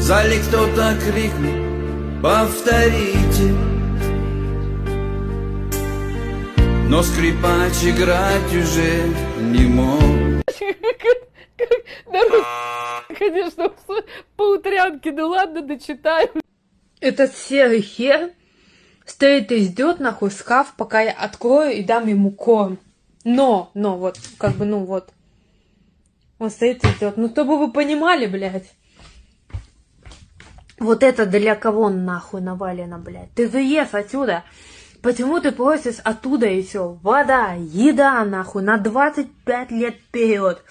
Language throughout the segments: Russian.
В зале кто-то крикнул: повторите. Но скрипач играть уже не мог. Народ, конечно, по утрянке, ну ладно, дочитаю. Этот серый хер стоит и ждет нахуй шкаф, пока я открою и дам ему корм. Но, вот, как бы, ну вот. Он стоит и ждет. Ну, чтобы вы понимали, блядь. Вот это для кого нахуй навалено, блядь? Ты же ешь отсюда. Почему ты просишь оттуда и все? Вода, еда, нахуй, на 25 лет вперед.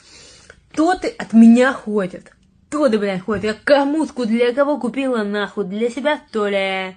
То ты от меня ходит. То ты, блядь, ходит. Я кормушку для кого купила, нахуй? Для себя, что ли?